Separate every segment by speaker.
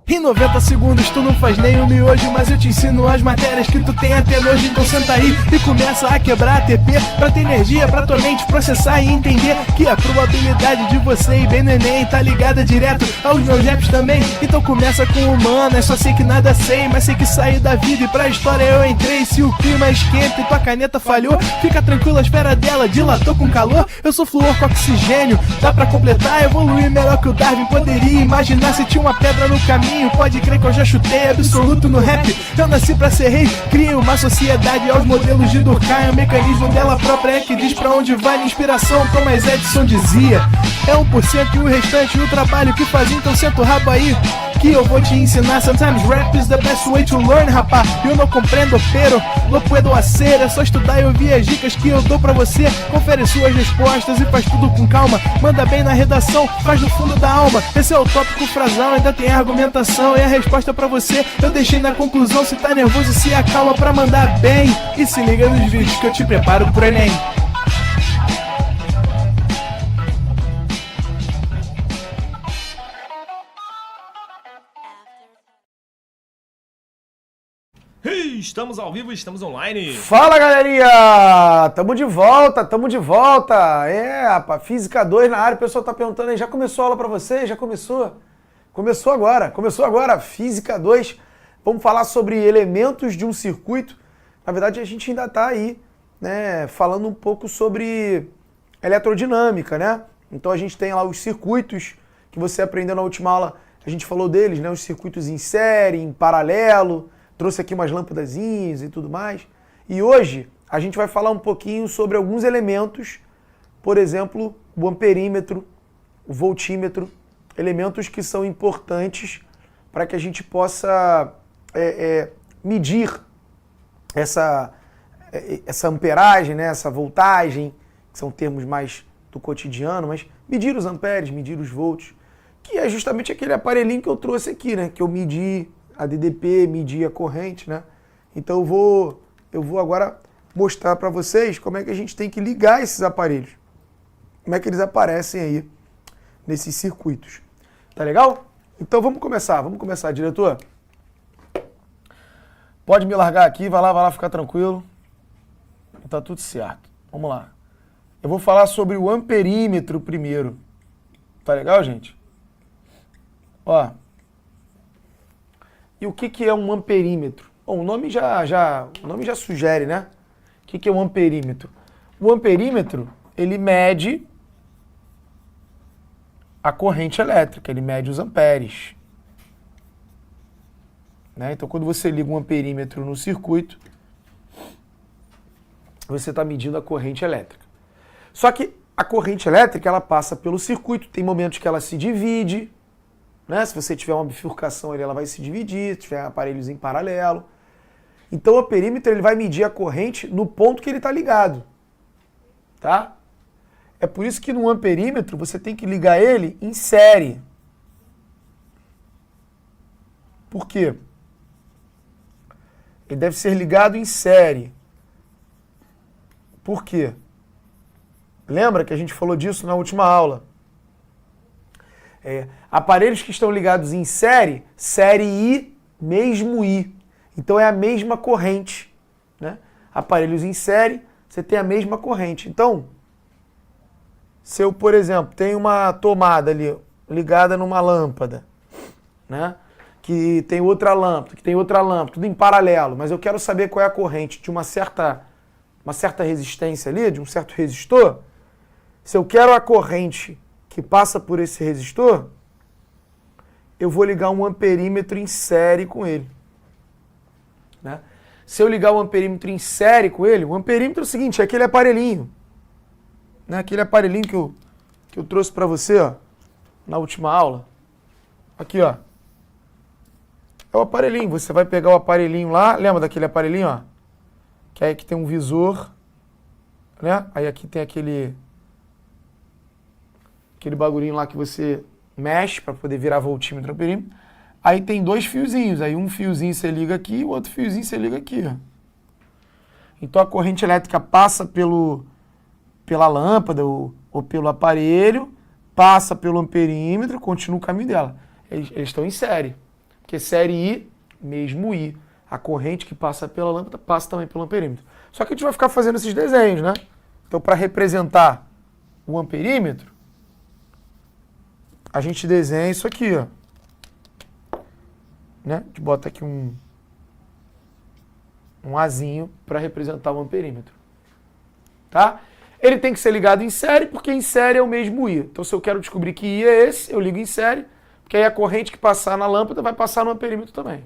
Speaker 1: Em 90 segundos tu não faz nem um miojo, mas eu te ensino as matérias que tu tem até nojo. Então senta aí e começa a quebrar a TP pra ter energia pra tua mente processar e entender que a probabilidade de você ir bem no Enem tá ligada direto aos meus raps também. Então começa com humanas, só sei que nada sei, mas sei que saí da vida e pra história eu entrei. Se o clima esquenta e tua caneta falhou, fica tranquilo, a esfera dela dilatou com calor. Eu sou flúor com oxigênio, dá pra completar, evoluir melhor que o Darwin poderia imaginar. Se tinha uma pedra no caminho, pode crer que eu já chutei absoluto no rap. Eu nasci pra ser rei, criei uma sociedade aos modelos de Durkheim. O mecanismo dela própria é que diz pra onde vai minha inspiração. Thomas Edison dizia: é 1% e o restante o trabalho que faz. Então senta o rabo aí que eu vou te ensinar. Sometimes rap is the best way to learn, rapá. Eu não compreendo, pero lo puedo hacer. É só estudar e ouvir as dicas que eu dou pra você. Confere suas respostas e faz tudo com calma. Manda bem na redação, faz no fundo da alma. Esse é o tópico frasal, ainda tem argumentação. E a resposta pra você eu deixei na conclusão. Se tá nervoso, se acalma pra mandar bem. E se liga nos vídeos que eu te preparo pro Enem.
Speaker 2: Estamos ao vivo, estamos online.
Speaker 3: Fala, galerinha! Tamo de volta, tamo de volta. É, rapaz, Física 2 na área. O pessoal tá perguntando aí, já começou a aula pra você? Já começou? Começou agora, Física 2. Vamos falar sobre elementos de um circuito. Na verdade, a gente ainda tá aí, né, falando um pouco sobre eletrodinâmica, né? Então a gente tem lá os circuitos que você aprendeu na última aula. A gente falou deles, né? Os circuitos em série, em paralelo. Trouxe aqui umas lâmpadazinhas e tudo mais. E hoje a gente vai falar um pouquinho sobre alguns elementos, por exemplo, o amperímetro, o voltímetro, elementos que são importantes para que a gente possa medir essa amperagem, né, essa voltagem, que são termos mais do cotidiano, mas medir os amperes, medir os volts, que é justamente aquele aparelhinho que eu trouxe aqui, né, que eu medi a DDP, medir a corrente, né? Então eu vou agora mostrar para vocês como é que a gente tem que ligar esses aparelhos. Como é que eles aparecem aí nesses circuitos. Tá legal? Então vamos começar, diretor. Pode me largar aqui, vai lá, ficar tranquilo. Tá tudo certo. Vamos lá. Eu vou falar sobre o amperímetro primeiro. Tá legal, gente? Ó. E o que é um amperímetro? Bom, o nome já sugere, né? O que é um amperímetro? O amperímetro, ele mede a corrente elétrica, ele mede os amperes. Né? Então, quando você liga um amperímetro no circuito, você está medindo a corrente elétrica. Só que a corrente elétrica, ela passa pelo circuito, tem momentos que ela se divide, né? Se você tiver uma bifurcação, ela vai se dividir, se tiver aparelhos em paralelo. Então o amperímetro ele vai medir a corrente no ponto que ele está ligado. Tá? É por isso que no amperímetro você tem que ligar ele em série. Por quê? Ele deve ser ligado em série. Por quê? Lembra que a gente falou disso na última aula? Aparelhos que estão ligados em série, série I, mesmo I. Então é a mesma corrente. Né? Aparelhos em série, você tem a mesma corrente. Então, se eu, por exemplo, tenho uma tomada ali ligada numa lâmpada, né? que tem outra lâmpada, tudo em paralelo, mas eu quero saber qual é a corrente de uma certa resistência ali, de um certo resistor, se eu quero a corrente que passa por esse resistor, eu vou ligar um amperímetro em série com ele. Né? Se eu ligar o amperímetro em série com ele, o amperímetro é o seguinte, é aquele aparelhinho. Né? Aquele aparelhinho que eu trouxe para você, ó, na última aula. Aqui, ó. É o aparelhinho. Você vai pegar o aparelhinho lá, lembra daquele aparelhinho, ó? Que aí que tem um visor, né? Aí aqui tem aquele bagulhinho lá que você mexe para poder virar voltímetro, amperímetro. Aí tem dois fiozinhos, aí um fiozinho você liga aqui e o outro fiozinho você liga aqui. Ó. Então a corrente elétrica passa pela lâmpada ou pelo aparelho, passa pelo amperímetro, continua o caminho dela. Eles estão em série. Porque série I, mesmo I. A corrente que passa pela lâmpada passa também pelo amperímetro. Só que a gente vai ficar fazendo esses desenhos, né? Então, para representar o amperímetro, a gente desenha isso aqui, ó. Né? A gente bota aqui um Azinho para representar o amperímetro. Tá? Ele tem que ser ligado em série, porque em série é o mesmo I. Então, se eu quero descobrir que I é esse, eu ligo em série, porque aí a corrente que passar na lâmpada vai passar no amperímetro também.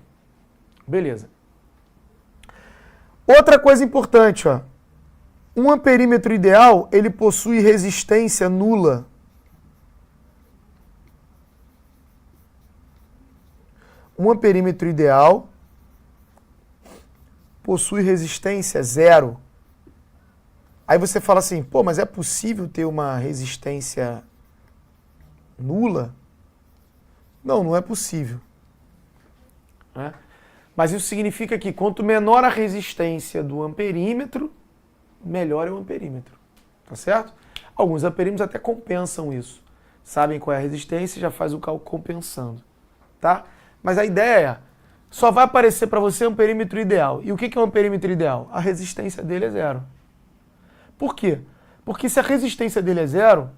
Speaker 3: Beleza. Outra coisa importante, ó. Um amperímetro ideal, ele possui resistência nula. Um amperímetro ideal possui resistência zero. Aí você fala assim, pô, mas é possível ter uma resistência nula? Não, não é possível. Né? Mas isso significa que quanto menor a resistência do amperímetro, melhor é o amperímetro. Tá certo? Alguns amperímetros até compensam isso. Sabem qual é a resistência e já faz o cálculo compensando. Tá? Mas a ideia é, só vai aparecer para você um perímetro ideal. E o que é um perímetro ideal? A resistência dele é zero. Por quê? Porque se a resistência dele é zero,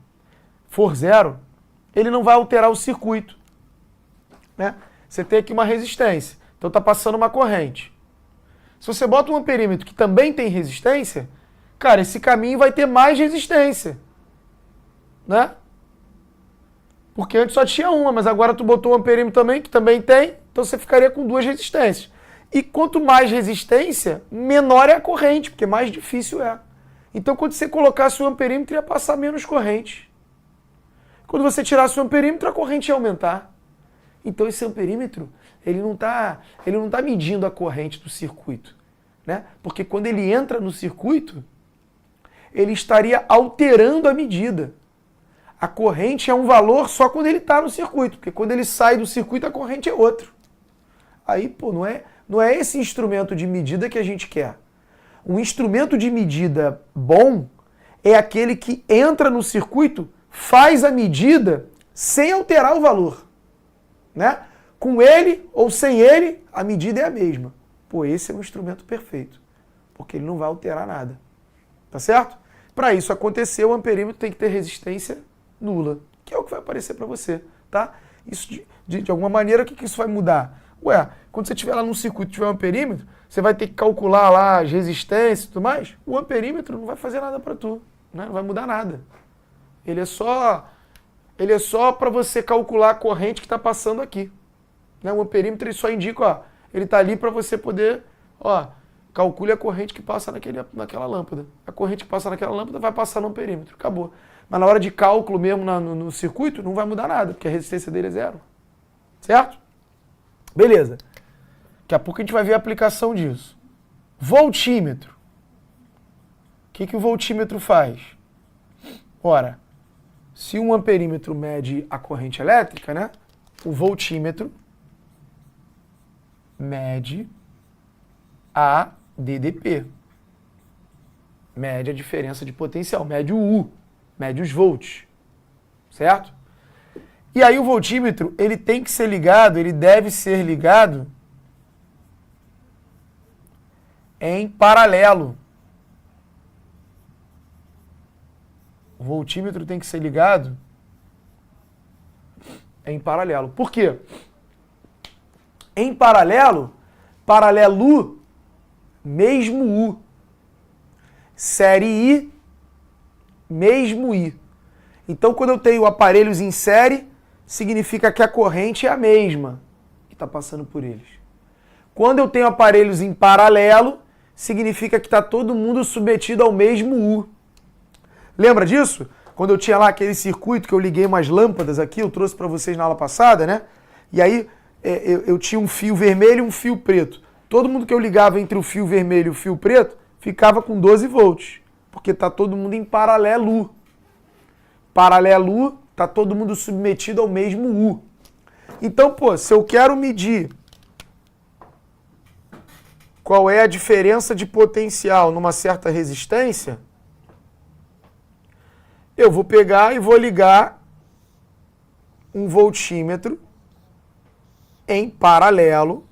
Speaker 3: for zero, ele não vai alterar o circuito. Né? Você tem aqui uma resistência, então está passando uma corrente. Se você bota um amperímetro que também tem resistência, cara, esse caminho vai ter mais resistência. Né? Porque antes só tinha uma, mas agora tu botou um amperímetro também, que também tem, então você ficaria com duas resistências. E quanto mais resistência, menor é a corrente, porque mais difícil é. Então quando você colocasse o amperímetro, ia passar menos corrente. Quando você tirasse o amperímetro, a corrente ia aumentar. Então esse amperímetro, ele não tá medindo a corrente do circuito. Né? Porque quando ele entra no circuito, ele estaria alterando a medida. A corrente é um valor só quando ele está no circuito, porque quando ele sai do circuito, a corrente é outro. Aí, pô, não é esse instrumento de medida que a gente quer. Um instrumento de medida bom é aquele que entra no circuito, faz a medida sem alterar o valor. Né? Com ele ou sem ele, a medida é a mesma. Pô, esse é um instrumento perfeito, porque ele não vai alterar nada. Tá certo? Para isso acontecer, o amperímetro tem que ter resistência nula, que é o que vai aparecer para você, tá? Isso de alguma maneira, o que isso vai mudar? Ué, quando você estiver lá num circuito e tiver um amperímetro, você vai ter que calcular lá as resistências e tudo mais. O amperímetro não vai fazer nada para tu, né? Não vai mudar nada. Ele é só para você calcular a corrente que está passando aqui. Né? O amperímetro ele só indica, ó, ele está ali para você poder, ó, calcule a corrente que passa naquela lâmpada. A corrente que passa naquela lâmpada vai passar no amperímetro, acabou. Mas na hora de cálculo mesmo no circuito, não vai mudar nada, porque a resistência dele é zero. Certo? Beleza. Daqui a pouco a gente vai ver a aplicação disso. Voltímetro. O que o voltímetro faz? Ora, se um amperímetro mede a corrente elétrica, né? O voltímetro mede a DDP. Mede a diferença de potencial, mede o U, mede os volts. Certo? E aí o voltímetro, ele tem que ser ligado, ele deve ser ligado em paralelo. O voltímetro tem que ser ligado em paralelo. Por quê? Em paralelo, paralelo, mesmo U. Série I, mesmo I. Então, quando eu tenho aparelhos em série, significa que a corrente é a mesma que está passando por eles. Quando eu tenho aparelhos em paralelo, significa que está todo mundo submetido ao mesmo U. Lembra disso? Quando eu tinha lá aquele circuito que eu liguei umas lâmpadas aqui, eu trouxe para vocês na aula passada, né? E aí eu tinha um fio vermelho e um fio preto. Todo mundo que eu ligava entre o fio vermelho e o fio preto ficava com 12 volts, porque está todo mundo em paralelo. Paralelo, está todo mundo submetido ao mesmo U. Então, pô, se eu quero medir qual é a diferença de potencial numa certa resistência, eu vou pegar e vou ligar um voltímetro em paralelo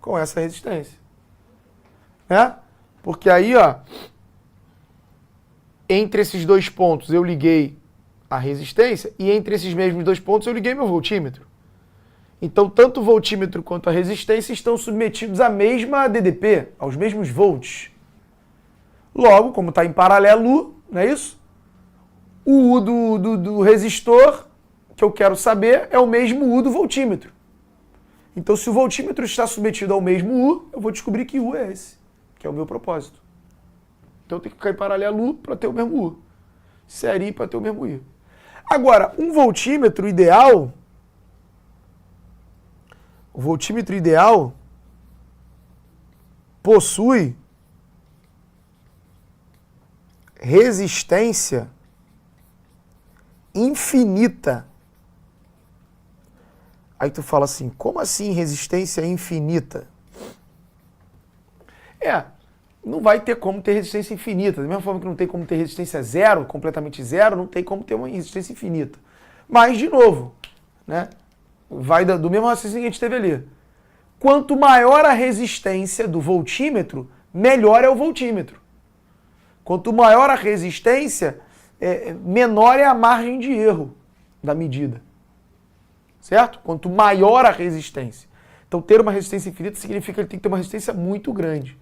Speaker 3: com essa resistência. Né? Porque aí, ó, entre esses dois pontos eu liguei a resistência e entre esses mesmos dois pontos eu liguei meu voltímetro. Então, tanto o voltímetro quanto a resistência estão submetidos à mesma DDP, aos mesmos volts. Logo, como está em paralelo, não é isso? O U do resistor, que eu quero saber, é o mesmo U do voltímetro. Então, se o voltímetro está submetido ao mesmo U, eu vou descobrir que U é esse, que é o meu propósito. Então, eu tenho que ficar em paralelo para ter o mesmo U. Série para ter o mesmo I. Agora, um voltímetro ideal... O voltímetro ideal possui resistência infinita. Aí tu fala assim, como assim resistência infinita? Não vai ter como ter resistência infinita. Da mesma forma que não tem como ter resistência zero, completamente zero, não tem como ter uma resistência infinita. Mas, de novo, né? Vai do mesmo raciocínio que a gente teve ali. Quanto maior a resistência do voltímetro, melhor é o voltímetro. Quanto maior a resistência, menor é a margem de erro da medida. Certo? Quanto maior a resistência. Então, ter uma resistência infinita significa que ele tem que ter uma resistência muito grande.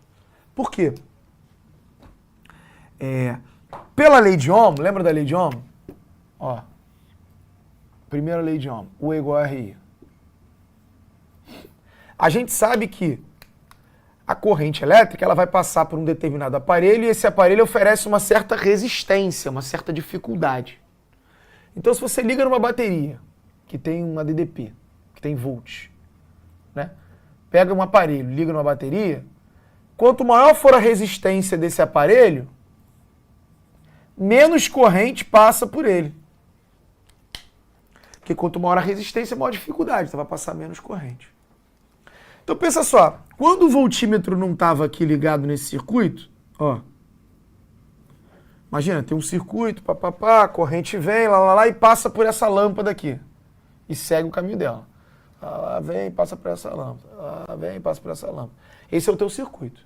Speaker 3: Por quê? Pela lei de Ohm, lembra da lei de Ohm? Ó. Primeira lei de Ohm, U igual a RI. A gente sabe que a corrente elétrica ela vai passar por um determinado aparelho e esse aparelho oferece uma certa resistência, uma certa dificuldade. Então, se você liga numa bateria que tem uma DDP, que tem volts, né? Pega um aparelho, liga numa bateria, quanto maior for a resistência desse aparelho, menos corrente passa por ele. Porque quanto maior a resistência, maior a dificuldade, então vai passar menos corrente. Então pensa só, quando o voltímetro não estava aqui ligado nesse circuito, ó, imagina, tem um circuito, a corrente vem, lá, e passa por essa lâmpada aqui, e segue o caminho dela. Lá vem, passa por essa lâmpada, lá vem, passa por essa lâmpada. Esse é o teu circuito.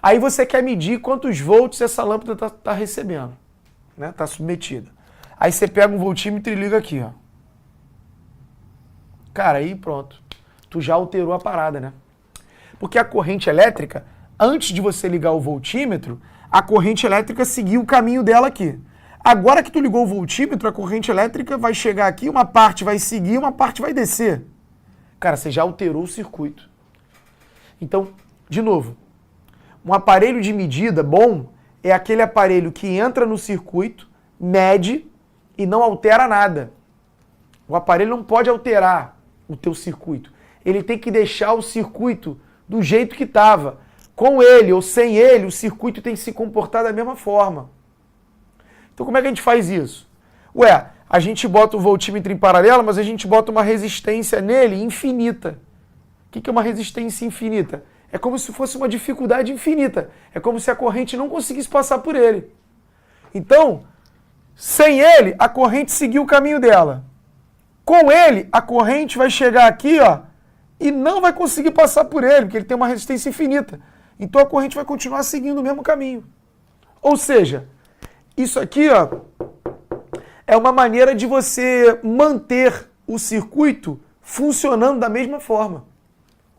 Speaker 3: Aí você quer medir quantos volts essa lâmpada está recebendo, né? Está submetida. Aí você pega um voltímetro e liga aqui, ó. Cara, aí pronto. Tu já alterou a parada, né? Porque a corrente elétrica, antes de você ligar o voltímetro, a corrente elétrica seguiu o caminho dela aqui. Agora que tu ligou o voltímetro, a corrente elétrica vai chegar aqui, uma parte vai seguir, uma parte vai descer. Cara, você já alterou o circuito. Então, de novo, um aparelho de medida bom é aquele aparelho que entra no circuito, mede e não altera nada. O aparelho não pode alterar o teu circuito. Ele tem que deixar o circuito do jeito que estava. Com ele ou sem ele, o circuito tem que se comportar da mesma forma. Então como é que a gente faz isso? A gente bota o voltímetro em paralelo, mas a gente bota uma resistência nele infinita. O que é uma resistência infinita? É como se fosse uma dificuldade infinita. É como se a corrente não conseguisse passar por ele. Então, sem ele, a corrente seguiu o caminho dela. Com ele, a corrente vai chegar aqui, ó, e não vai conseguir passar por ele, porque ele tem uma resistência infinita. Então a corrente vai continuar seguindo o mesmo caminho. Ou seja, isso aqui, ó, é uma maneira de você manter o circuito funcionando da mesma forma,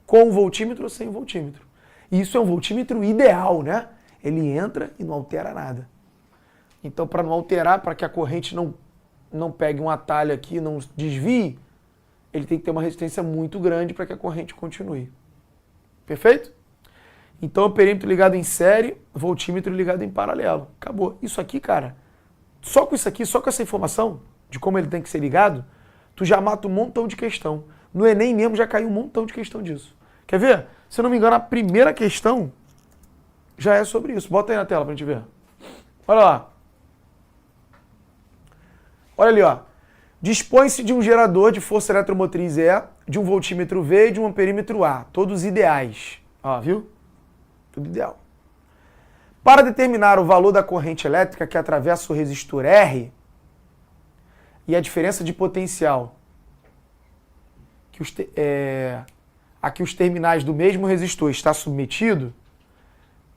Speaker 3: com o voltímetro ou sem o voltímetro. E isso é um voltímetro ideal, né? Ele entra e não altera nada. Então, para não alterar, para que a corrente não pegue um atalho aqui, não desvie, ele tem que ter uma resistência muito grande para que a corrente continue. Perfeito? Então, o perímetro ligado em série, voltímetro ligado em paralelo. Acabou. Isso aqui, cara, só com isso aqui, só com essa informação de como ele tem que ser ligado, tu já mata um montão de questão. No Enem mesmo já caiu um montão de questão disso. Quer ver? Se eu não me engano, a primeira questão já é sobre isso. Bota aí na tela pra gente ver. Olha lá. Olha ali, ó. Dispõe-se de um gerador de força eletromotriz E, de um voltímetro V e de um amperímetro A, todos ideais. Ó, viu? Tudo ideal. Para determinar o valor da corrente elétrica que atravessa o resistor R e a diferença de potencial a que os terminais do mesmo resistor está submetido,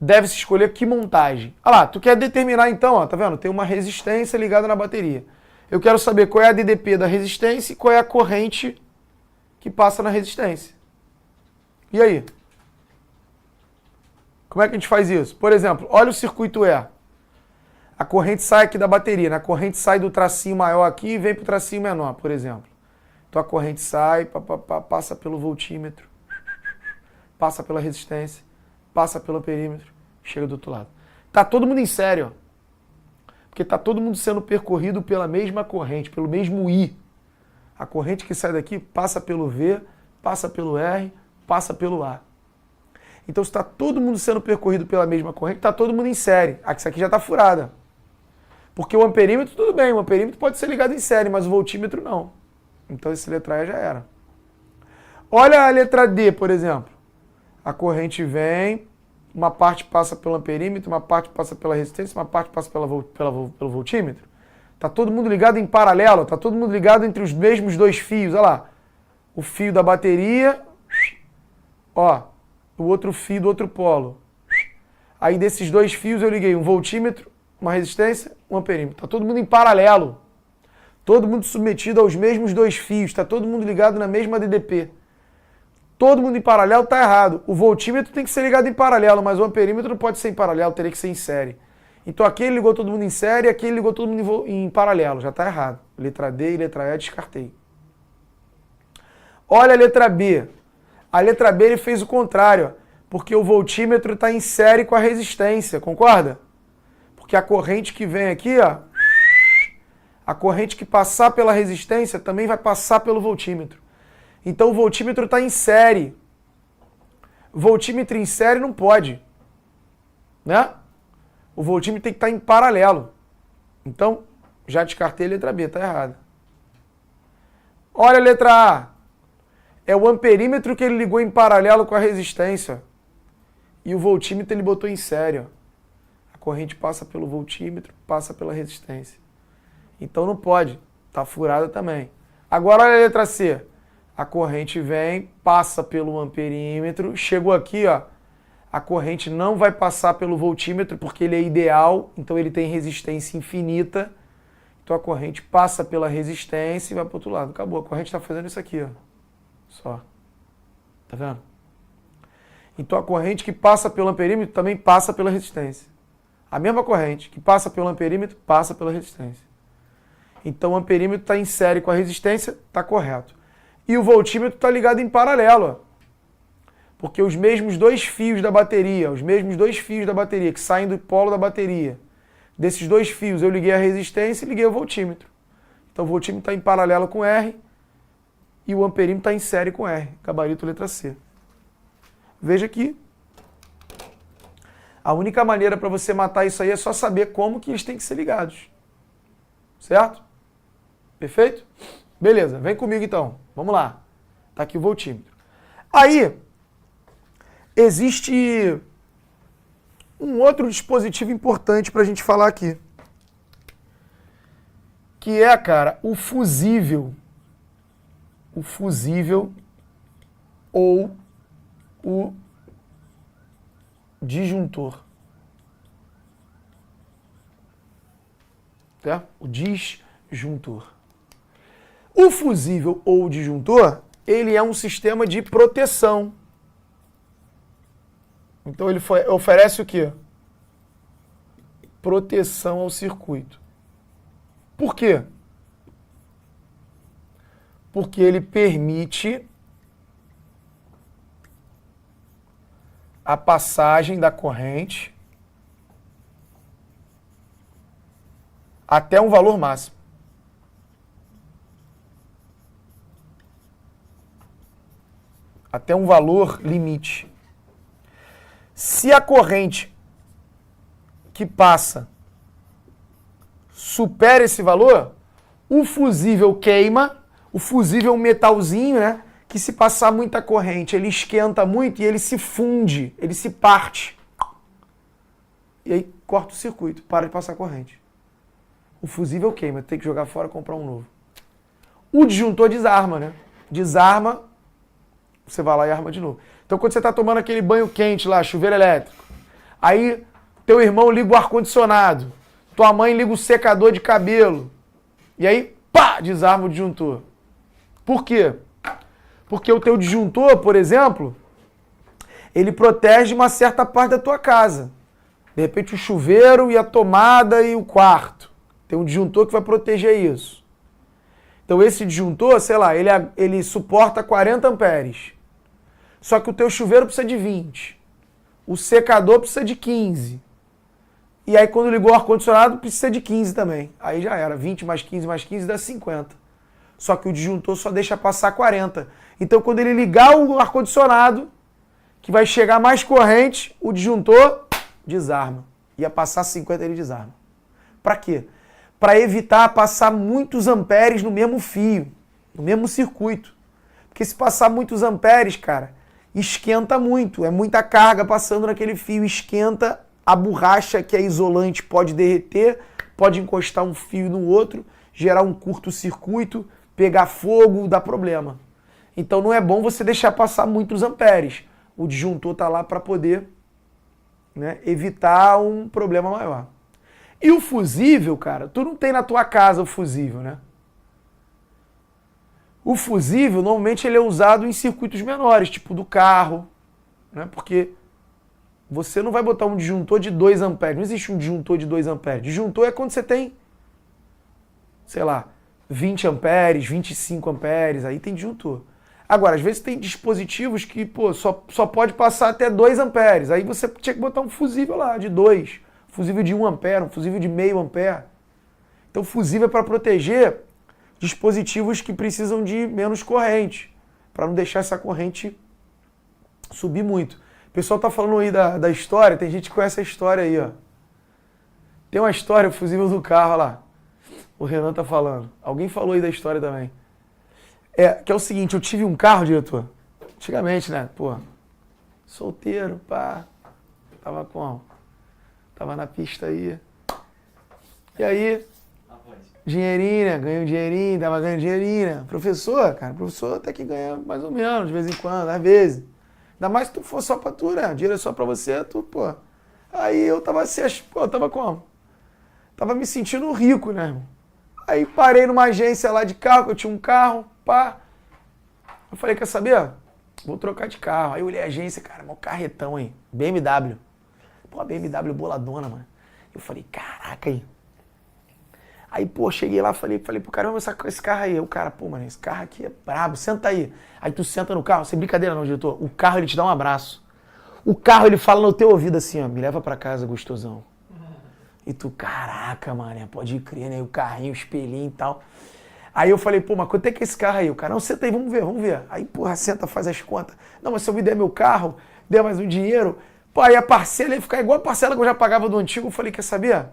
Speaker 3: deve-se escolher que montagem. Ah lá, tu quer determinar então, ó, tá vendo? Tem uma resistência ligada na bateria. Eu quero saber qual é a DDP da resistência e qual é a corrente que passa na resistência. E aí? Como é que a gente faz isso? Por exemplo, olha o circuito E. A corrente sai aqui da bateria, né? A corrente sai do tracinho maior aqui e vem para o tracinho menor, por exemplo. Então a corrente sai, passa pelo voltímetro, passa pela resistência, passa pelo perímetro, chega do outro lado. Tá todo mundo em série, ó. Porque tá todo mundo sendo percorrido pela mesma corrente, pelo mesmo I. A corrente que sai daqui passa pelo V, passa pelo R, passa pelo A. Então se está todo mundo sendo percorrido pela mesma corrente, está todo mundo em série. Essa aqui já está furada. Porque o amperímetro, tudo bem, o amperímetro pode ser ligado em série, mas o voltímetro não. Então esse letra E já era. Olha a letra D, por exemplo. A corrente vem, uma parte passa pelo amperímetro, uma parte passa pela resistência, uma parte passa pelo voltímetro. Está todo mundo ligado em paralelo, está todo mundo ligado entre os mesmos dois fios. Olha lá, o fio da bateria, ó, o outro fio do outro polo. Aí desses dois fios eu liguei um voltímetro, uma resistência, um amperímetro. Está todo mundo em paralelo. Todo mundo submetido aos mesmos dois fios. Está todo mundo ligado na mesma DDP. Todo mundo em paralelo está errado. O voltímetro tem que ser ligado em paralelo, mas o amperímetro não pode ser em paralelo, teria que ser em série. Então aqui ele ligou todo mundo em série, aqui ele ligou todo mundo em paralelo. Já está errado. Letra D e letra E descartei. Olha a letra B. A letra B ele fez o contrário, porque o voltímetro está em série com a resistência, concorda? Porque a corrente que vem aqui, ó, a corrente que passar pela resistência também vai passar pelo voltímetro. Então o voltímetro está em série. Voltímetro em série não pode, né? O voltímetro tem que estar em paralelo. Então, já descartei a letra B, está errada. Olha a letra A. É o amperímetro que ele ligou em paralelo com a resistência. E o voltímetro ele botou em série. Ó. A corrente passa pelo voltímetro, passa pela resistência. Então não pode. Está furada também. Agora olha a letra C. A corrente vem, passa pelo amperímetro. Chegou aqui, ó. A corrente não vai passar pelo voltímetro porque ele é ideal. Então ele tem resistência infinita. Então a corrente passa pela resistência e vai para o outro lado. Acabou. A corrente está fazendo isso aqui, ó. Só. Tá vendo? Então a corrente que passa pelo amperímetro também passa pela resistência. A mesma corrente que passa pelo amperímetro passa pela resistência. Então o amperímetro está em série com a resistência, está correto. E o voltímetro está ligado em paralelo. Ó. Porque os mesmos dois fios da bateria, que saem do polo da bateria, desses dois fios eu liguei a resistência e liguei o voltímetro. Então o voltímetro está em paralelo com R, e o amperímetro está em série com R, gabarito letra C. Veja que a única maneira para você matar isso aí é só saber como que eles têm que ser ligados. Certo? Perfeito? Beleza, vem comigo então. Vamos lá. Está aqui o voltímetro. Aí, existe um outro dispositivo importante para a gente falar aqui. Que é, cara, o fusível. O fusível ou o disjuntor. Tá? O disjuntor. O fusível ou o disjuntor, ele é um sistema de proteção. Então ele oferece o quê? Proteção ao circuito. Por quê? Porque ele permite a passagem da corrente até um valor máximo. Até um valor limite. Se a corrente que passa supera esse valor, o fusível queima. O fusível é um metalzinho, né, que se passar muita corrente, ele esquenta muito e ele se funde, ele se parte. E aí corta o circuito, para de passar corrente. O fusível queima, tem que jogar fora e comprar um novo. O disjuntor desarma, né? Desarma, você vai lá e arma de novo. Então quando você está tomando aquele banho quente lá, chuveiro elétrico, aí teu irmão liga o ar-condicionado, tua mãe liga o secador de cabelo, e aí, pá, desarma o disjuntor. Por quê? Porque o teu disjuntor, por exemplo, ele protege uma certa parte da tua casa. De repente o chuveiro e a tomada e o quarto. Tem um disjuntor que vai proteger isso. Então esse disjuntor, sei lá, ele suporta 40 amperes. Só que o teu chuveiro precisa de 20. O secador precisa de 15. E aí quando ligou o ar-condicionado precisa de 15 também. Aí já era, 20 mais 15 dá 50. Só que o disjuntor só deixa passar 40. Então quando ele ligar o ar-condicionado, que vai chegar mais corrente, o disjuntor desarma. Ia passar 50, ele desarma. Para quê? Para evitar passar muitos amperes no mesmo fio, no mesmo circuito. Porque se passar muitos amperes, cara, esquenta muito. É muita carga passando naquele fio, esquenta. A borracha, que é isolante, pode derreter, pode encostar um fio no outro, gerar um curto-circuito, pegar fogo, dá problema. Então não é bom você deixar passar muitos amperes. O disjuntor está lá para poder, né, evitar um problema maior. E o fusível, cara, tu não tem na tua casa o fusível, né? O fusível, normalmente, ele é usado em circuitos menores, tipo do carro, né? Porque você não vai botar um disjuntor de 2 amperes. Não existe um disjuntor de 2 amperes. Disjuntor é quando você tem, sei lá, 20 amperes, 25 amperes, aí tem disjuntor. Agora, às vezes tem dispositivos que, pô, só pode passar até 2 amperes. Aí você tinha que botar um fusível lá, de 2. Fusível de 1 ampere, um fusível de meio ampere. Então, fusível é para proteger dispositivos que precisam de menos corrente, para não deixar essa corrente subir muito. O pessoal tá falando aí da história, tem gente que conhece a história aí, ó. Tem uma história, o fusível do carro, olha lá. O Renan tá falando. Alguém falou aí da história também. Que é o seguinte, eu tive um carro, diretor, antigamente, né, pô, solteiro, pá, tava na pista aí. E aí, dinheirinho, né, ganhei um dinheirinho, tava ganhando dinheirinho, né, professor até que ganha mais ou menos, de vez em quando, às vezes. Ainda mais se tu for só pra tu, né, dinheiro é só pra você, tu, pô. Aí eu tava assim, pô, tava como? Tava me sentindo rico, né, irmão? Aí parei numa agência lá de carro, que eu tinha um carro, pá. Eu falei, quer saber? Vou trocar de carro. Aí eu olhei a agência, cara, mó carretão, hein? BMW. Pô, a BMW boladona, mano. Eu falei, caraca, aí. Aí, pô, cheguei lá, falei pro cara, vamos esse carro aí. O cara, pô, mano, esse carro aqui é brabo, senta aí. Aí tu senta no carro, sem brincadeira não, diretor. O carro, ele te dá um abraço. O carro, ele fala no teu ouvido assim, ó, me leva pra casa, gostosão. E tu, caraca, mano, pode crer, né? O carrinho, o espelhinho e tal. Aí eu falei, pô, mas quanto é que é esse carro aí? O cara, não, senta aí, vamos ver. Aí, porra, senta, faz as contas. Não, mas se eu me der meu carro, der mais um dinheiro, pô, aí a parcela ia ficar igual a parcela que eu já pagava do antigo. Eu falei, quer saber?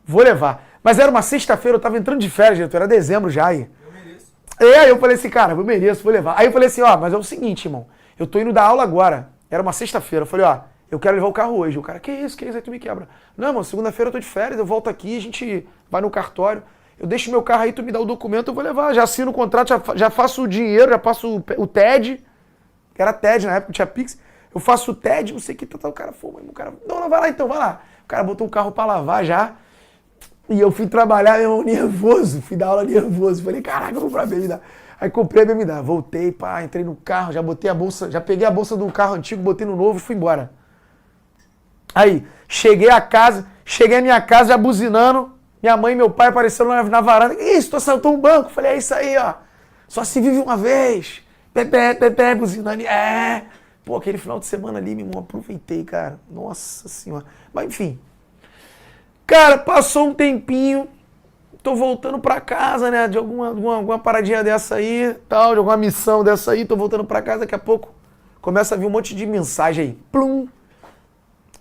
Speaker 3: Vou levar. Mas era uma sexta-feira, eu tava entrando de férias, diretor, era dezembro já aí. Eu mereço. Aí eu falei assim, cara, eu mereço, vou levar. Aí eu falei assim, ó, mas é o seguinte, irmão, eu tô indo dar aula agora. Era uma sexta-feira, eu falei, ó, eu quero levar o carro hoje. O cara, que isso? Aí tu me quebra. Não, mano, segunda-feira eu tô de férias, eu volto aqui, a gente vai no cartório. Eu deixo meu carro aí, tu me dá o documento, eu vou levar. Já assino o contrato, já faço o dinheiro, já passo o TED. Era TED na época, tinha Pix. Eu faço o TED, não sei o que, o cara foi, o cara, não, vai lá então, vai lá. O cara botou o carro pra lavar já. E eu fui trabalhar, meu irmão, nervoso. Fui dar aula nervoso. Falei, caraca, eu vou comprar a BMW. Aí comprei a BMW. Voltei, pá, entrei no carro, já botei a bolsa, já peguei a bolsa do carro antigo, botei no novo e fui embora. Aí, cheguei à minha casa já buzinando, minha mãe e meu pai apareceram na varanda. Isso, tu assaltou um banco. Falei, é isso aí, ó. Só se vive uma vez. Pepé, buzinando. Pô, aquele final de semana ali, meu irmão, aproveitei, cara. Nossa senhora. Mas enfim. Cara, passou um tempinho, tô voltando pra casa, né, de alguma paradinha dessa aí, tal, de alguma missão dessa aí, tô voltando pra casa, daqui a pouco começa a vir um monte de mensagem aí. Plum!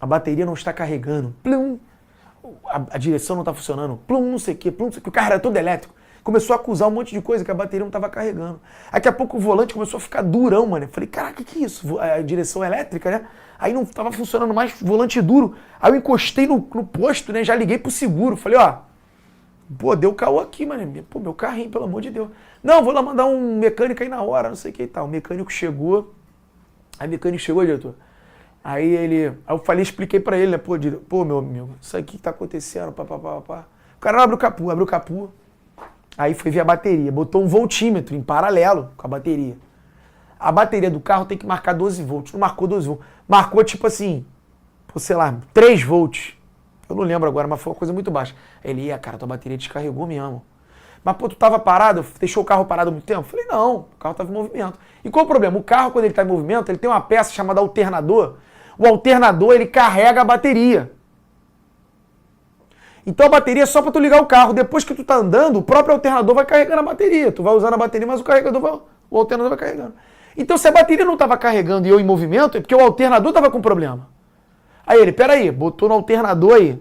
Speaker 3: A bateria não está carregando. Plum! A direção não está funcionando. Plum, não sei o que. O carro era todo elétrico. Começou a acusar um monte de coisa que a bateria não tava carregando. Daqui a pouco o volante começou a ficar durão, mano. Eu falei, caraca, que é isso? A direção elétrica, né? Aí não tava funcionando mais, volante duro. Aí eu encostei no posto, né? Já liguei pro seguro. Falei, ó, pô, deu caô aqui, mano. Pô, meu carrinho, pelo amor de Deus. Não, vou lá mandar um mecânico aí na hora, não sei o que e tal. O mecânico chegou. Aí o mecânico chegou, diretor. Aí eu falei, expliquei pra ele, né? Pô, meu amigo, isso aqui que tá acontecendo, pá. O cara não abriu o capô. Aí foi ver a bateria, botou um voltímetro em paralelo com a bateria. A bateria do carro tem que marcar 12 volts, não marcou 12 volts. Marcou tipo assim, sei lá, 3 volts. Eu não lembro agora, mas foi uma coisa muito baixa. Ele, cara, tua bateria descarregou mesmo. Mas, pô, tu tava parado, deixou o carro parado há muito tempo? Eu falei, não, o carro tava em movimento. E qual o problema? O carro, quando ele tá em movimento, ele tem uma peça chamada alternador. O alternador, ele carrega a bateria. Então a bateria é só para tu ligar o carro. Depois que tu tá andando, o próprio alternador vai carregando a bateria. Tu vai usando a bateria, mas o alternador vai carregando. Então se a bateria não estava carregando e eu em movimento, é porque o alternador estava com problema. Aí ele, peraí, botou no alternador aí,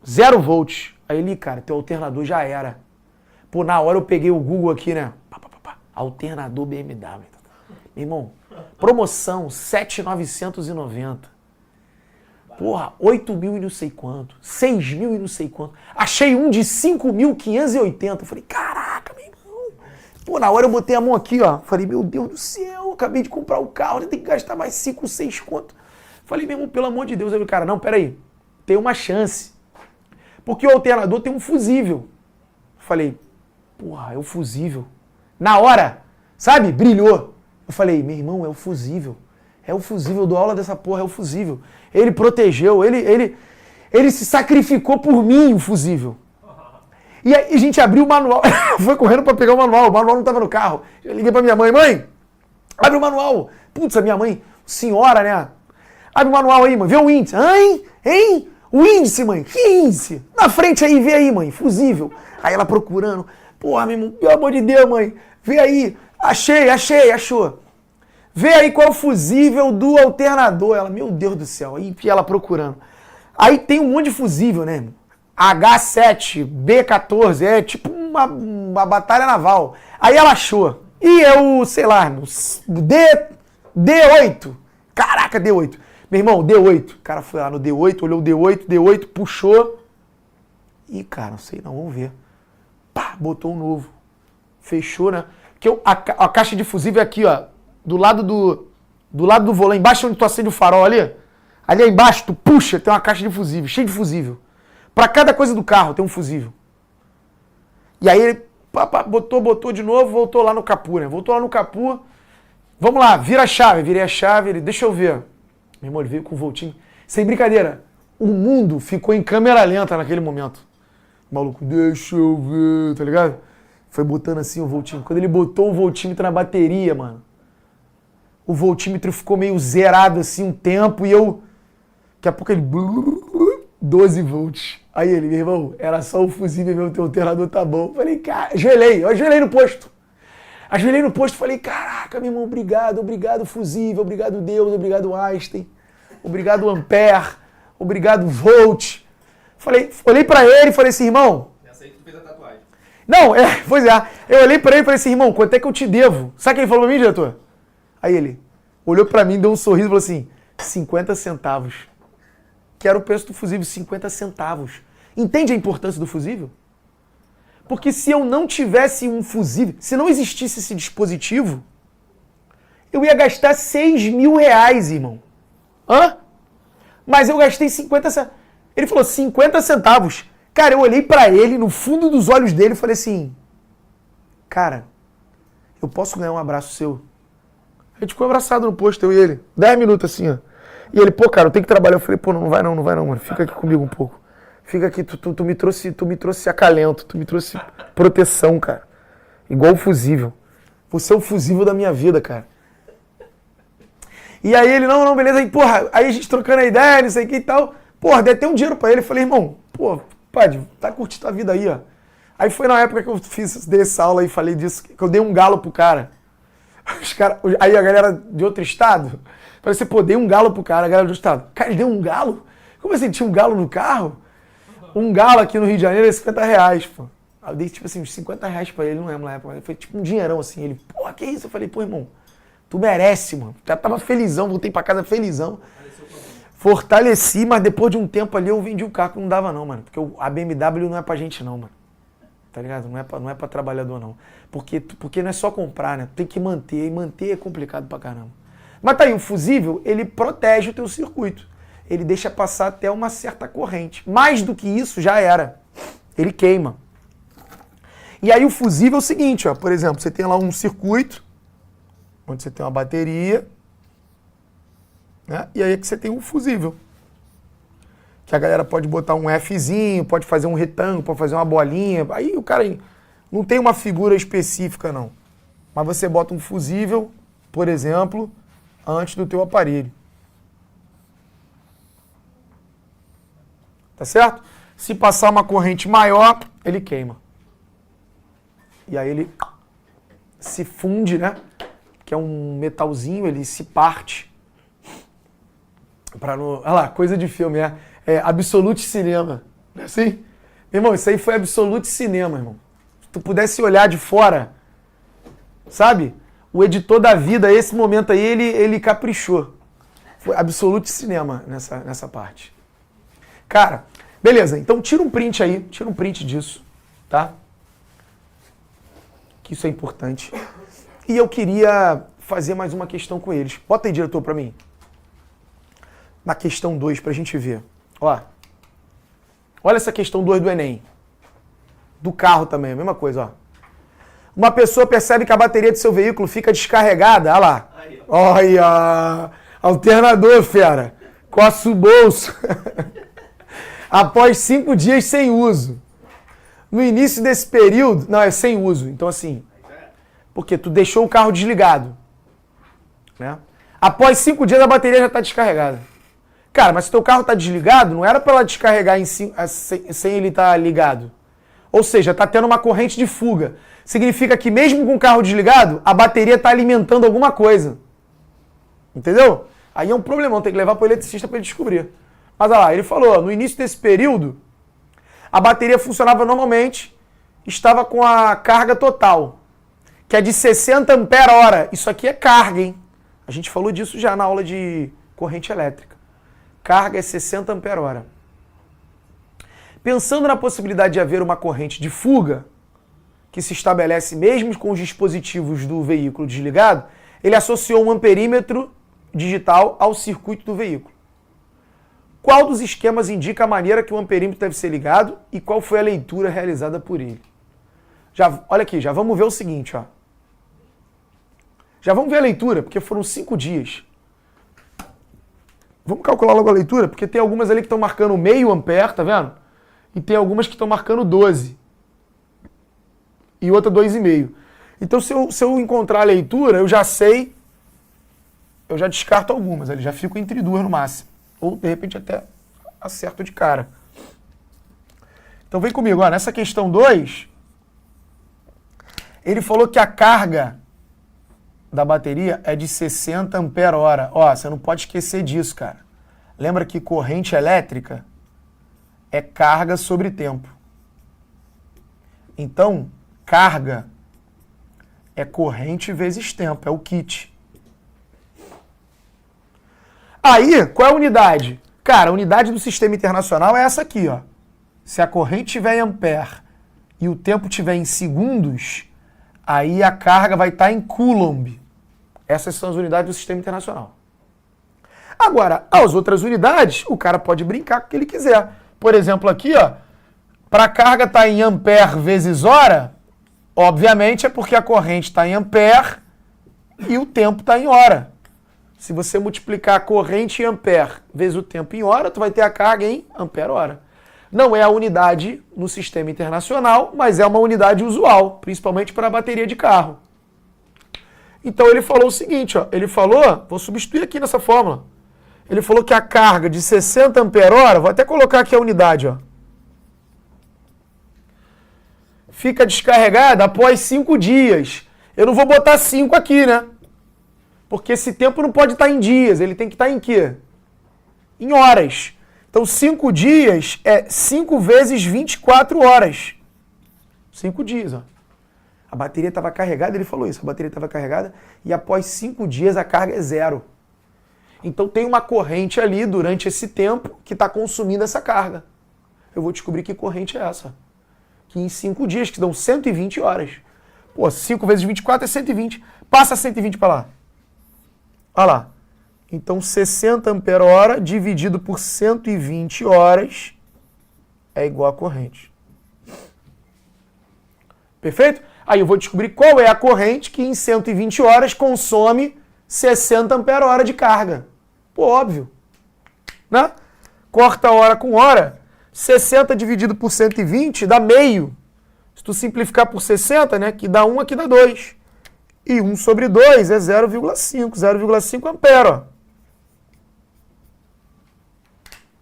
Speaker 3: 0 volts. Aí ele, cara, teu alternador já era. Pô, na hora eu peguei o Google aqui, né? Alternador BMW. Meu irmão, promoção 7.990. Porra, 8 mil e não sei quanto, 6 mil e não sei quanto. Achei um de 5.580. Falei, caraca, meu irmão. Pô, na hora eu botei a mão aqui, ó. Falei, meu Deus do céu, acabei de comprar o carro, tem que gastar mais 5, 6 conto. Falei, meu irmão, pelo amor de Deus. Aí o cara, não, peraí, tem uma chance. Porque o alternador tem um fusível. Falei, porra, é o fusível. Na hora, sabe, brilhou. Eu falei, meu irmão, é o fusível. É o fusível, do aula dessa porra, é o fusível. Ele protegeu, ele se sacrificou por mim, o fusível. E aí a gente abriu o manual, foi correndo pra pegar o manual não tava no carro. Eu liguei pra minha mãe, abre o manual. Putz, a minha mãe, senhora, né? Abre o manual aí, mãe, vê o índice. Hein? O índice, mãe, que índice? Na frente aí, vê aí, mãe, fusível. Aí ela procurando, porra, meu irmão, pelo amor de Deus, mãe, vê aí. Achou. Vê aí qual é o fusível do alternador. Ela, meu Deus do céu. Aí ela procurando. Aí tem um monte de fusível, né? H7, B14, é tipo uma batalha naval. Aí ela achou. E eu, sei lá, D8. Caraca, D8. Meu irmão, D8. O cara foi lá no D8, olhou o D8, puxou. Ih, cara, não sei não, vamos ver. Pá, botou um novo. Fechou, né? Porque a caixa de fusível é aqui, ó. Do lado do volante, embaixo onde tu acende o farol ali embaixo, tu puxa, tem uma caixa de fusível, cheio de fusível. Pra cada coisa do carro tem um fusível. E aí ele botou de novo, voltou lá no capô, né? Voltou lá no capô. Vamos lá, vira a chave. Virei a chave, ele, deixa eu ver. Meu irmão, ele veio com o voltinho. Sem brincadeira, o mundo ficou em câmera lenta naquele momento. O maluco, deixa eu ver, tá ligado? Foi botando assim o voltímetro. Quando ele botou o voltímetro na bateria, mano, o voltímetro ficou meio zerado assim um tempo e eu... Daqui a pouco ele... 12 volts. Aí ele, meu irmão, era só o fusível, meu, teu alternador tá bom. Falei, cara, eu ajoelhei no posto. Falei, caraca, meu irmão, obrigado fusível, obrigado Deus, obrigado Einstein, obrigado Ampere, obrigado Volt. Falei, olhei pra ele e falei assim, irmão...
Speaker 2: Essa aí que tu fez a tatuagem.
Speaker 3: Não, pois é. Eu olhei pra ele e falei assim, irmão, quanto é que eu te devo? Sabe o que ele falou pra mim, diretor? Aí ele olhou pra mim, deu um sorriso e falou assim, 50 centavos. Que era o preço do fusível, 50 centavos. Entende a importância do fusível? Porque se eu não tivesse um fusível, se não existisse esse dispositivo, eu ia gastar 6 mil reais, irmão. Mas eu gastei 50 centavos. Ele falou, 50 centavos. Cara, eu olhei pra ele, no fundo dos olhos dele, e falei assim, cara, eu posso ganhar um abraço seu? A gente ficou abraçado no posto, eu e ele. 10 minutos assim, ó. E ele, pô, cara, eu tenho que trabalhar. Eu falei, pô, não vai não, mano. Fica aqui comigo um pouco. Fica aqui, tu me trouxe acalento, tu me trouxe proteção, cara. Igual o fusível. Você é o fusível da minha vida, cara. E aí ele, não, beleza. Aí, porra, aí a gente trocando a ideia, não sei o que e tal. Porra, dei até um dinheiro pra ele. Eu falei, irmão, pô, pode, tá curtindo a vida aí, ó. Aí foi na época que eu dei essa aula e falei disso, que eu dei um galo pro cara. Aí a galera de outro estado, falei assim, pô, dei um galo pro cara, a galera do estado. Cara, ele deu um galo? Como assim, tinha um galo no carro? Um galo aqui no Rio de Janeiro é 50 reais, pô. Aí eu dei, tipo assim, uns 50 reais pra ele, não lembro na época, mas foi tipo um dinheirão, assim. Ele, pô, que isso? Eu falei, pô, irmão, tu merece, mano. Já tava felizão, voltei pra casa felizão. Fortaleci, mas depois de um tempo ali eu vendi o carro que não dava não, mano. Porque a BMW não é pra gente não, mano. Tá ligado? Não é pra trabalhador não. Porque não é só comprar, né? Tem que manter, e manter é complicado pra caramba. Mas tá aí, o fusível, ele protege o teu circuito. Ele deixa passar até uma certa corrente. Mais do que isso, já era. Ele queima. E aí o fusível é o seguinte, ó. Por exemplo, você tem lá um circuito, onde você tem uma bateria, né? E aí é que você tem um fusível. Que a galera pode botar um Fzinho, pode fazer um retângulo, pode fazer uma bolinha. Aí o cara não tem uma figura específica, não. Mas você bota um fusível, por exemplo, antes do teu aparelho. Tá certo? Se passar uma corrente maior, ele queima. E aí ele se funde, né? Que é um metalzinho, ele se parte. Olha lá, coisa de filme, é Absolute Cinema. Não é assim? Meu irmão, isso aí foi Absolute Cinema, irmão. Se tu pudesse olhar de fora, sabe? O editor da vida, esse momento aí, ele caprichou. Foi Absolute Cinema nessa parte. Cara, beleza, então tira um print aí, tira um print disso, tá? Que isso é importante. E eu queria fazer mais uma questão com eles. Bota aí, diretor, pra mim. Na questão 2, pra gente ver. Ó. Olha essa questão 2 do Enem. Do carro também, a mesma coisa, ó. Uma pessoa percebe que a bateria de seu veículo fica descarregada. Olha lá. Olha. Alternador, fera. Coça o bolso. Após 5 dias sem uso. No início desse período... Não, é sem uso. Então, assim... Porque tu deixou o carro desligado. Né? Após 5 dias, a bateria já está descarregada. Cara, mas se teu carro está desligado, não era para ela descarregar sem ele estar ligado. Ou seja, está tendo uma corrente de fuga. Significa que mesmo com o carro desligado, a bateria está alimentando alguma coisa. Entendeu? Aí é um problemão, tem que levar para o eletricista para ele descobrir. Mas olha lá, ele falou, no início desse período, a bateria funcionava normalmente, estava com a carga total, que é de 60 ampere-hora. Isso aqui é carga, hein? A gente falou disso já na aula de corrente elétrica. Carga é 60 ampere-hora. Pensando na possibilidade de haver uma corrente de fuga, que se estabelece mesmo com os dispositivos do veículo desligado, ele associou um amperímetro digital ao circuito do veículo. Qual dos esquemas indica a maneira que o amperímetro deve ser ligado e qual foi a leitura realizada por ele? Olha aqui, já vamos ver o seguinte, ó. Já vamos ver a leitura, porque foram 5 dias. Vamos calcular logo a leitura, porque tem algumas ali que estão marcando meio ampere, tá vendo? E tem algumas que estão marcando 12. E outra 2,5. Então, se eu encontrar a leitura, eu já sei, eu já descarto algumas, ali já fico entre 2 no máximo. Ou, de repente, até acerto de cara. Então, vem comigo, ó, nessa questão 2, ele falou que a carga da bateria é de 60 ampere-hora. Ó, você não pode esquecer disso, cara. Lembra que corrente elétrica é carga sobre tempo. Então, carga é corrente vezes tempo, é o kit. Aí, qual é a unidade? Cara, a unidade do sistema internacional é essa aqui, ó. Se a corrente estiver em ampere e o tempo estiver em segundos, aí a carga vai estar em coulomb. Essas são as unidades do sistema internacional. Agora, as outras unidades, o cara pode brincar com o que ele quiser. Por exemplo, aqui, ó, para a carga estar em ampere vezes hora, obviamente é porque a corrente está em ampere e o tempo está em hora. Se você multiplicar a corrente em ampere vezes o tempo em hora, tu vai ter a carga em ampere-hora. Não é a unidade no sistema internacional, mas é uma unidade usual, principalmente para a bateria de carro. Então ele falou o seguinte, ó, ele falou, vou substituir aqui nessa fórmula, ele falou que a carga de 60 ampere-hora, vou até colocar aqui a unidade, ó, fica descarregada após 5 dias. Eu não vou botar 5 aqui, né? Porque esse tempo não pode estar em dias, ele tem que estar em quê? Em horas. Então 5 dias é 5 vezes 24 horas. 5 dias, ó. A bateria estava carregada, ele falou isso, a bateria estava carregada e após 5 dias a carga é 0. Então tem uma corrente ali durante esse tempo que está consumindo essa carga. Eu vou descobrir que corrente é essa. Que em 5 dias, que dão 120 horas. Pô, 5 vezes 24 é 120. Passa 120 para lá. Olha lá. Então 60 ampere-hora dividido por 120 horas é igual a corrente. Perfeito? Aí eu vou descobrir qual é a corrente que em 120 horas consome 60 ampere-hora de carga. Pô, óbvio. Né? Corta hora com hora. 60 dividido por 120 dá meio. Se tu simplificar por 60, né, que dá 1, aqui dá 2. E 1 sobre 2 é 0,5. 0,5 ampere, ó.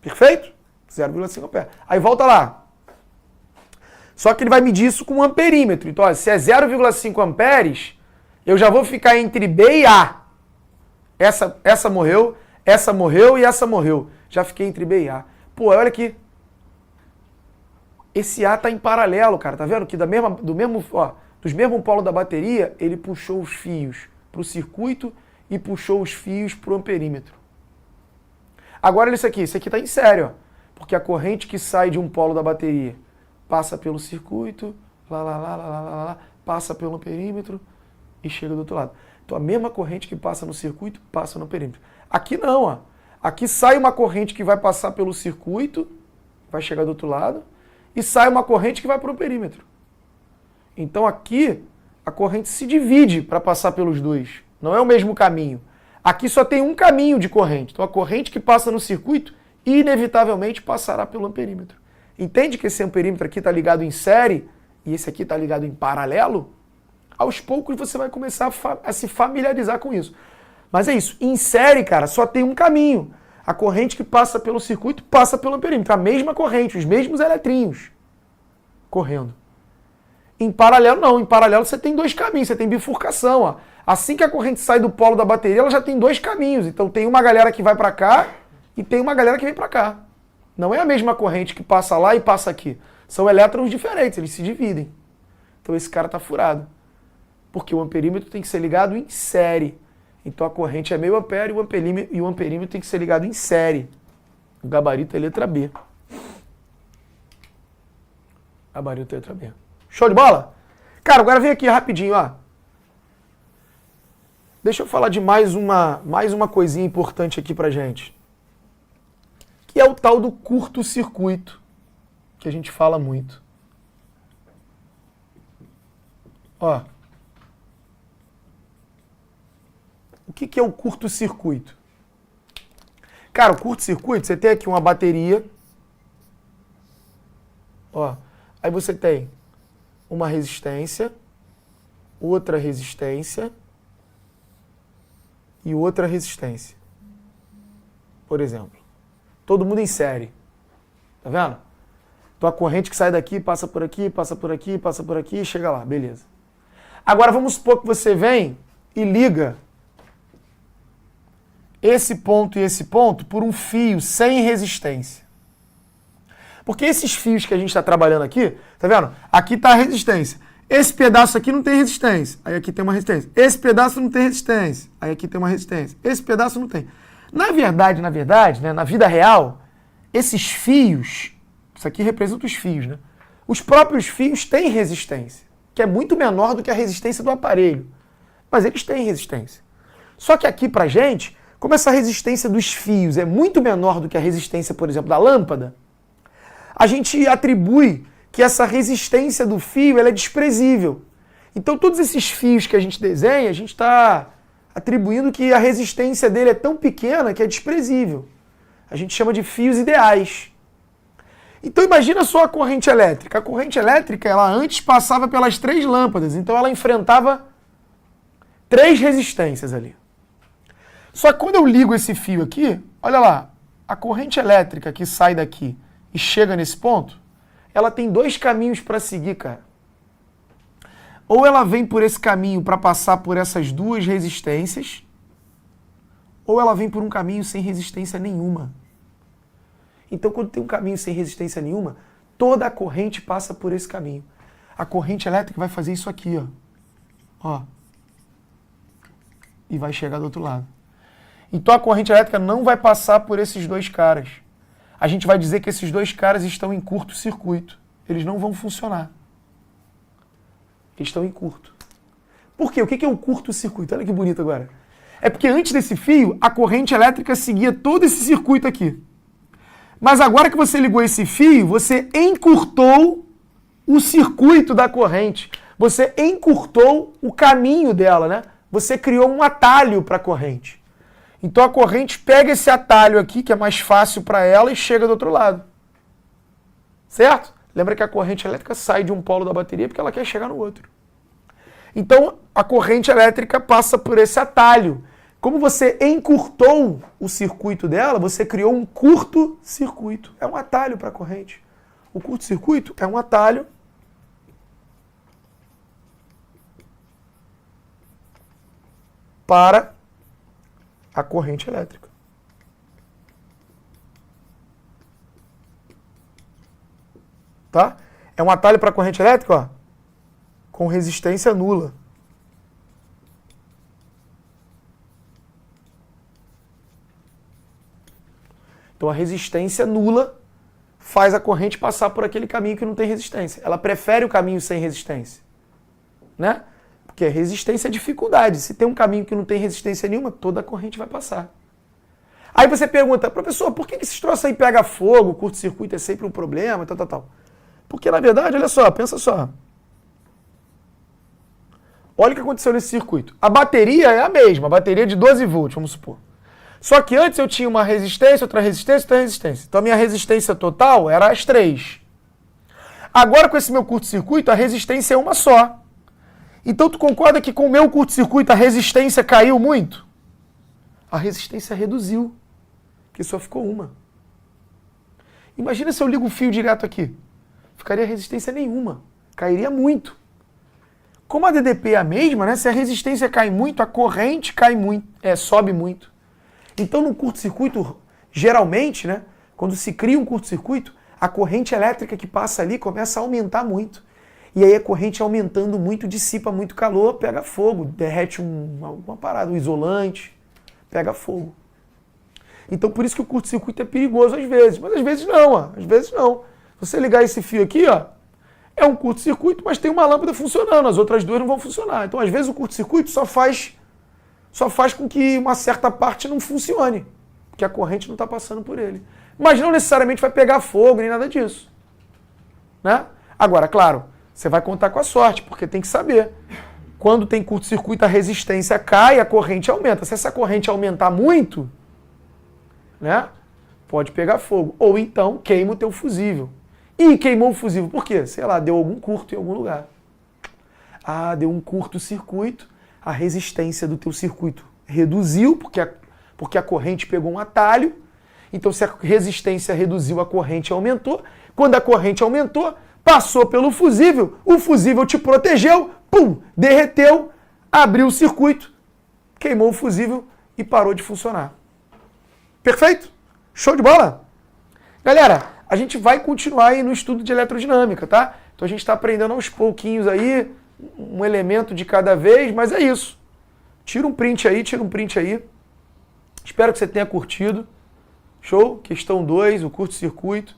Speaker 3: Perfeito? 0,5 ampere. Aí volta lá. Só que ele vai medir isso com um amperímetro. Então, ó, se é 0,5 amperes, eu já vou ficar entre B e A. Essa morreu e essa morreu. Já fiquei entre B e A. Pô, olha aqui. Esse A tá em paralelo, cara. Tá vendo? Que dos mesmos polos da bateria, ele puxou os fios para o circuito e puxou os fios para o amperímetro. Agora olha isso aqui tá em sério, ó. Porque a corrente que sai de um polo da bateria passa pelo circuito, passa pelo amperímetro e chega do outro lado. Então a mesma corrente que passa no circuito, passa no amperímetro. Aqui não, ó. Aqui sai uma corrente que vai passar pelo circuito, vai chegar do outro lado, e sai uma corrente que vai para o perímetro. Então aqui a corrente se divide para passar pelos dois. Não é o mesmo caminho. Aqui só tem um caminho de corrente. Então a corrente que passa no circuito inevitavelmente passará pelo amperímetro. Entende que esse amperímetro aqui está ligado em série e esse aqui está ligado em paralelo? Aos poucos você vai começar a se familiarizar com isso. Mas é isso. Em série, cara, só tem um caminho. A corrente que passa pelo circuito passa pelo amperímetro. A mesma corrente, os mesmos eletrinhos correndo. Em paralelo, não. Em paralelo você tem dois caminhos, você tem bifurcação. Ó. Assim que a corrente sai do polo da bateria, ela já tem dois caminhos. Então tem uma galera que vai para cá e tem uma galera que vem para cá. Não é a mesma corrente que passa lá e passa aqui. São elétrons diferentes, eles se dividem. Então esse cara está furado. Porque o amperímetro tem que ser ligado em série. Então a corrente é meio ampere e o amperímetro tem que ser ligado em série. O gabarito é letra B. Gabarito é letra B. Show de bola? Cara, agora vem aqui rapidinho, ó. Deixa eu falar de mais uma coisinha importante aqui pra gente. Que é o tal do curto-circuito, que a gente fala muito. Ó. O que é o curto-circuito? Cara, o curto-circuito, você tem aqui uma bateria. Ó. Aí você tem uma resistência, outra resistência e outra resistência. Por exemplo. Todo mundo em série. Tá vendo? Então a corrente que sai daqui, passa por aqui, passa por aqui, passa por aqui e chega lá. Beleza. Agora vamos supor que você vem e liga esse ponto e esse ponto por um fio sem resistência. Porque esses fios que a gente está trabalhando aqui, tá vendo? Aqui está a resistência. Esse pedaço aqui não tem resistência. Aí aqui tem uma resistência. Esse pedaço não tem resistência. Aí aqui tem uma resistência. Esse pedaço não tem. Na verdade, né, na vida real, esses fios, isso aqui representa os fios, né? Os próprios fios têm resistência, que é muito menor do que a resistência do aparelho. Mas eles têm resistência. Só que aqui pra gente, como essa resistência dos fios é muito menor do que a resistência, por exemplo, da lâmpada, a gente atribui que essa resistência do fio ela é desprezível. Então todos esses fios que a gente desenha, a gente está atribuindo que a resistência dele é tão pequena que é desprezível. A gente chama de fios ideais. Então imagina só a corrente elétrica. A corrente elétrica, ela antes passava pelas 3 lâmpadas, então ela enfrentava 3 resistências ali. Só que quando eu ligo esse fio aqui, olha lá, a corrente elétrica que sai daqui e chega nesse ponto, ela tem 2 caminhos para seguir, cara. Ou ela vem por esse caminho para passar por essas 2 resistências, ou ela vem por um caminho sem resistência nenhuma. Então, quando tem um caminho sem resistência nenhuma, toda a corrente passa por esse caminho. a corrente elétrica vai fazer isso aqui, ó. E vai chegar do outro lado. Então a corrente elétrica não vai passar por esses dois caras. A gente vai dizer que esses dois caras estão em curto-circuito. Eles não vão funcionar. Eles estão em curto. Por quê? O que é um curto-circuito? Olha que bonito agora. É porque antes desse fio, a corrente elétrica seguia todo esse circuito aqui. Mas agora que você ligou esse fio, você encurtou o circuito da corrente. Você encurtou o caminho dela, né? Você criou um atalho para a corrente. Então a corrente pega esse atalho aqui, que é mais fácil para ela, e chega do outro lado. Certo? Lembra que a corrente elétrica sai de um polo da bateria porque ela quer chegar no outro. Então a corrente elétrica passa por esse atalho. Como você encurtou o circuito dela, você criou um curto-circuito. É um atalho para a corrente. O curto-circuito é um atalho para a corrente elétrica. Tá? É um atalho para a corrente elétrica, ó, com resistência nula. Então a resistência nula faz a corrente passar por aquele caminho que não tem resistência. Ela prefere o caminho sem resistência, né? Porque a resistência é dificuldade. Se tem um caminho que não tem resistência nenhuma, toda a corrente vai passar. Aí você pergunta, professor, por que esses troços aí pegam fogo, o curto-circuito é sempre um problema, tal. Porque, na verdade, olha só, pensa só. Olha o que aconteceu nesse circuito. A bateria é a mesma, a bateria de 12 volts, vamos supor. Só que antes eu tinha uma resistência, outra resistência, outra resistência. Então a minha resistência total era as 3. Agora com esse meu curto-circuito, a resistência é uma só. Então tu concorda que com o meu curto-circuito a resistência caiu muito? A resistência reduziu, porque só ficou uma. Imagina se eu ligo o fio direto aqui. Ficaria resistência nenhuma, cairia muito. Como a DDP é a mesma, né? Se a resistência cai muito, a corrente cai muito, sobe muito. Então no curto-circuito, geralmente, né? Quando se cria um curto-circuito, a corrente elétrica que passa ali começa a aumentar muito. E aí a corrente aumentando muito, dissipa muito calor, pega fogo, derrete uma parada, um isolante, pega fogo. Então por isso que o curto-circuito é perigoso às vezes, mas às vezes não, às vezes não. Você ligar esse fio aqui, ó, é um curto-circuito, mas tem uma lâmpada funcionando, as outras duas não vão funcionar. Então às vezes o curto-circuito só faz com que uma certa parte não funcione, porque a corrente não está passando por ele. Mas não necessariamente vai pegar fogo, nem nada disso, né? Agora, claro, você vai contar com a sorte, porque tem que saber. Quando tem curto-circuito, a resistência cai, a corrente aumenta. Se essa corrente aumentar muito, né, pode pegar fogo. Ou então queima o teu fusível. E queimou o fusível por quê? Sei lá, deu algum curto em algum lugar. Ah, deu um curto-circuito, a resistência do teu circuito reduziu, porque a corrente pegou um atalho. Então, se a resistência reduziu, a corrente aumentou. Quando a corrente aumentou, passou pelo fusível, o fusível te protegeu, pum, derreteu, abriu o circuito, queimou o fusível e parou de funcionar. Perfeito? Show de bola? Galera, a gente vai continuar aí no estudo de eletrodinâmica, tá? Então a gente está aprendendo aos pouquinhos aí, um elemento de cada vez, mas é isso. Tira um print aí. Espero que você tenha curtido. Show? Questão 2, o curto-circuito.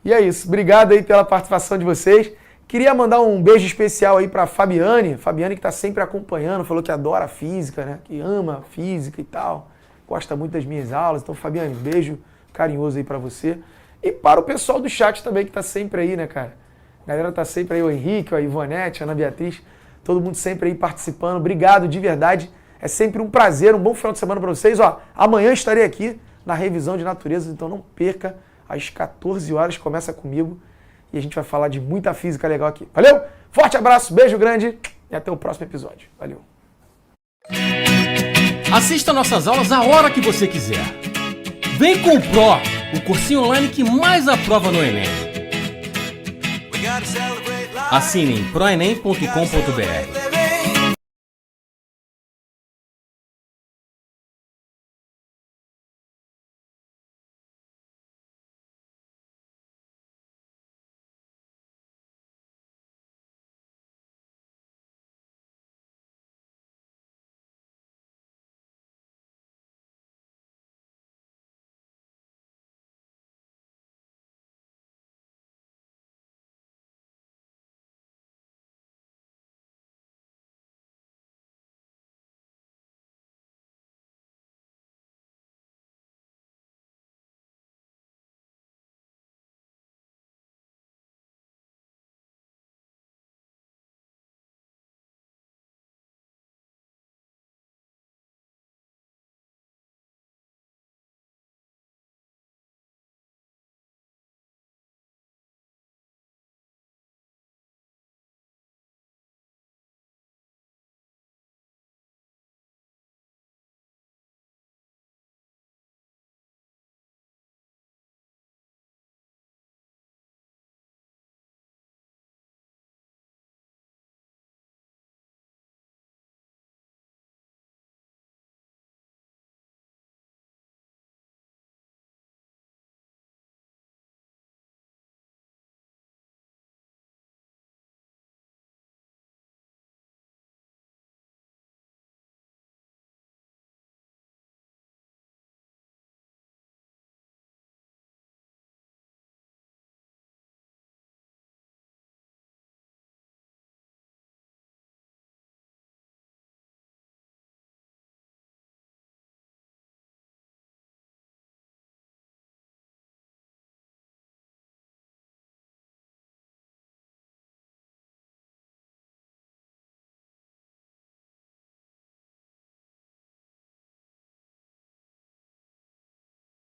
Speaker 3: E é isso. Obrigado aí pela participação de vocês. Queria mandar um beijo especial aí para Fabiane. Fabiane que está sempre acompanhando, falou que adora física, né? Que ama física e tal. Gosta muito das minhas aulas. Então, Fabiane, beijo carinhoso aí para você. E para o pessoal do chat também que está sempre aí, né, cara? A galera tá sempre aí, o Henrique, a Ivonete, a Ana Beatriz, todo mundo sempre aí participando. Obrigado de verdade. É sempre um prazer, um bom final de semana para vocês. Ó, amanhã estarei aqui na revisão de natureza, então não perca. Às 14 horas começa comigo e a gente vai falar de muita física legal aqui. Valeu? Forte abraço, beijo grande e até o próximo episódio. Valeu.
Speaker 4: Assista nossas aulas a hora que você quiser. Vem com o Pro, o cursinho online que mais aprova no Enem. Assine em proenem.com.br.